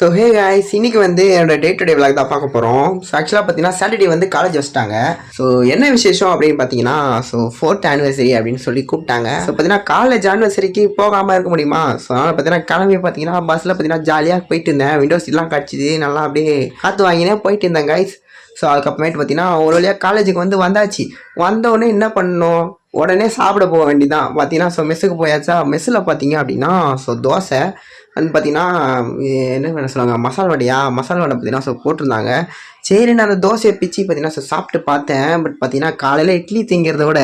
So hey guys, இன்னைக்கு வந்து என்னோட டே டு டே விளாக் தான் பார்க்க போகிறோம். ஸோ ஆக்சுவலாக பார்த்தீங்கன்னா சாட்டர்டே வந்து காலேஜ் வச்சிட்டாங்க. ஸோ என்ன விசேஷம் அப்படின்னு பார்த்தீங்கன்னா, ஸோ 4th ஆனிவர்சரி அப்படின்னு சொல்லி கூப்பிட்டாங்க. ஸோ பார்த்தீங்கன்னா காலேஜ் ஆனிவர்சரிக்கு போகாமல் இருக்க முடியுமா? ஸோ அதனால் பார்த்தீங்கன்னா கிளம்பி பார்த்தீங்கன்னா பஸ்ஸில் பார்த்தீங்கன்னா ஜாலியாக போயிட்டு இருந்தேன். விண்டோஸ் எல்லாம் கிடச்சிது, நல்லா அப்படியே காற்று வாங்கினே போயிட்டு இருந்தேன் காய்ஸ். ஸோ அதுக்கப்புறமேட்டு பார்த்தீங்கன்னா ஒரு வழியாக காலேஜுக்கு வந்து வந்தாச்சு. வந்தோடனே என்ன பண்ணணும், உடனே சாப்பிட போக வேண்டியதான். பார்த்தீங்கன்னா ஸோ மெஸ்ஸுக்கு போயாச்சா. மெஸ்ஸில் பார்த்தீங்க அப்படின்னா ஸோ தோசை அண்ட் பார்த்தீங்கன்னா என்ன வேணும் சொல்லுவாங்க, மசால் வடையா, மசால் வடை பார்த்தீங்கன்னா ஸோ போட்டிருந்தாங்க. சரி, நான் அந்த தோசையை பிச்சு பார்த்தீங்கன்னா ஸோ சாப்பிட்டு பார்த்தேன். பட் பார்த்தீங்கன்னா காலையில் இட்லி திங்கிறத விட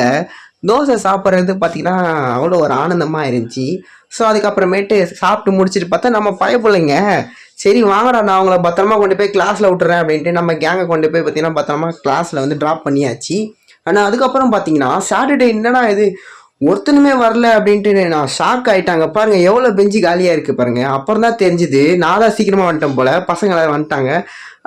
தோசை சாப்பிட்றது பார்த்தீங்கன்னா அவ்வளோ ஒரு ஆனந்தமாக இருந்துச்சு. ஸோ அதுக்கப்புறமேட்டு சாப்பிட்டு முடிச்சுட்டு பார்த்தா நம்ம பிள்ளைங்க சரி வாங்கடா, நான் அவங்கள பத்திரமா கொண்டு போய் கிளாஸில் விட்டுறேன் அப்படின்ட்டு நம்ம கேங்கை கொண்டு போய் பார்த்தீங்கன்னா பத்திரமா கிளாஸில் வந்து ட்ராப் பண்ணியாச்சு. ஆனால் அதுக்கப்புறம் பார்த்தீங்கன்னா சாட்டர்டே என்னடா இது ஒருத்தனுமே வரல அப்படின்ட்டு நான் ஷாக் ஆகிட்டாங்க. பாருங்கள் எவ்வளோ பெஞ்சு காலியாக இருக்குது பாருங்கள். அப்புறம் தான் தெரிஞ்சுது நான் தான் சீக்கிரமாக வந்துட்டேன் போல், பசங்க எல்லாரும் வந்துட்டாங்க.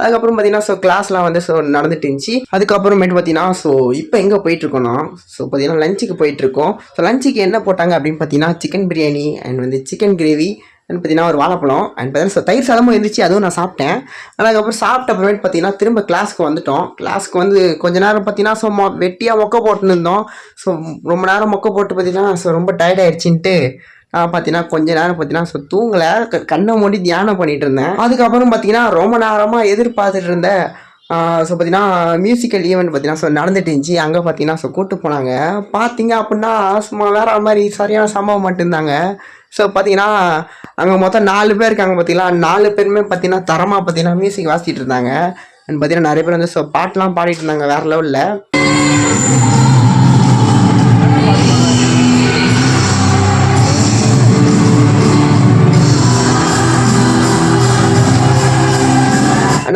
அதுக்கப்புறம் பார்த்தீங்கன்னா ஸோ கிளாஸ்லாம் வந்து ஸோ நடந்துட்டு இருந்துச்சு. அதுக்கப்புறமேட்டு பார்த்தீங்கன்னா ஸோ இப்போ எங்கே போயிட்டுருக்கோன்னா ஸோ பார்த்தீங்கன்னா லஞ்சுக்கு போயிட்டுருக்கோம். ஸோ லஞ்சுக்கு என்ன போட்டாங்க அப்படின்னு பார்த்தீங்கன்னா சிக்கன் பிரியாணி அண்ட் வந்து சிக்கன் கிரேவி அண்ட் பார்த்தீங்கன்னா ஒரு வாழைப்பழம் அண்ட் பார்த்தீங்கன்னா ஸோ தயிர் சாதமும் இருந்துச்சு, அதுவும் நான் சாப்பிட்டேன். அதுக்கப்புறம் சாப்பிட்ட அப்புறமேட்டு பார்த்தீங்கன்னா திரும்ப கிளாஸ்க்கு வந்துட்டோம். கிளாஸ்க்கு வந்து கொஞ்ச நேரம் பார்த்தீங்கன்னா ஸோ வெட்டியாக மொக்கை போட்டுன்னு இருந்தோம். ஸோ ரொம்ப நேரம் மொக்கை போட்டு பார்த்தீங்கன்னா ஸோ ரொம்ப டயர்ட் ஆயிடுச்சுன்ட்டு பார்த்தீங்கன்னா கொஞ்ச நேரம் பார்த்தீங்கன்னா ஸோ தூங்கலை, கண்ணை மூடி தியானம் பண்ணிட்டு இருந்தேன். அதுக்கப்புறம் பார்த்தீங்கன்னா ரொம்ப நேரமாக எதிர்பார்த்துட்டு இருந்தேன். ஸோ பார்த்தீங்கன்னா மியூசிக்கல் ஈவெண்ட் பார்த்தீங்கன்னா ஸோ நடந்துட்டு இருந்துச்சு. அங்கே பார்த்தீங்கன்னா ஸோ கூப்பிட்டு போனாங்க. பார்த்தீங்க அப்படின்னா சும்மா வேற மாதிரி சரியான சம்பவம் மட்டும்தாங்க. ஸோ பார்த்தீங்கன்னா அங்கே மொத்தம் 4 பேர் இருக்காங்க. பார்த்தீங்கன்னா 4 பேருமே பார்த்தீங்கன்னா தரமாக பார்த்தீங்கன்னா மியூசிக் வாசிச்சுட்டு இருந்தாங்க. அண்ட் பார்த்தீங்கன்னா நிறைய பேர் வந்து ஸோ பாட்டெலாம் பாடிட்டு இருந்தாங்க வேறு லெவலில்.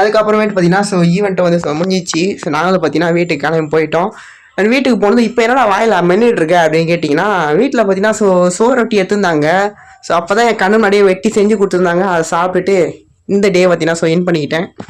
அதுக்கப்புறமேட்டு பார்த்தீங்கன்னா ஸோ ஈவெண்ட்டை வந்து ஸோ முடிஞ்சிச்சு. ஸோ நாங்களும் பார்த்தீங்கன்னா வீட்டுக்கு கிளம்பி போயிட்டோம். அண்ட் வீட்டுக்கு போனது இப்போ என்னடா வாயில் மென்னுட்டு இருக்க அப்படின்னு கேட்டிங்கன்னா, வீட்டில் பார்த்தீங்கன்னா சோறு ரொட்டி எடுத்துருந்தாங்க. ஸோ அப்போ தான் என் கண்ணு முன்னாடியே வெட்டி செஞ்சு கொடுத்துருந்தாங்க. அதை சாப்பிட்டுட்டு இந்த டே பார்த்தீங்கன்னா ஸோ இன் பண்ணிக்கிட்டேன்.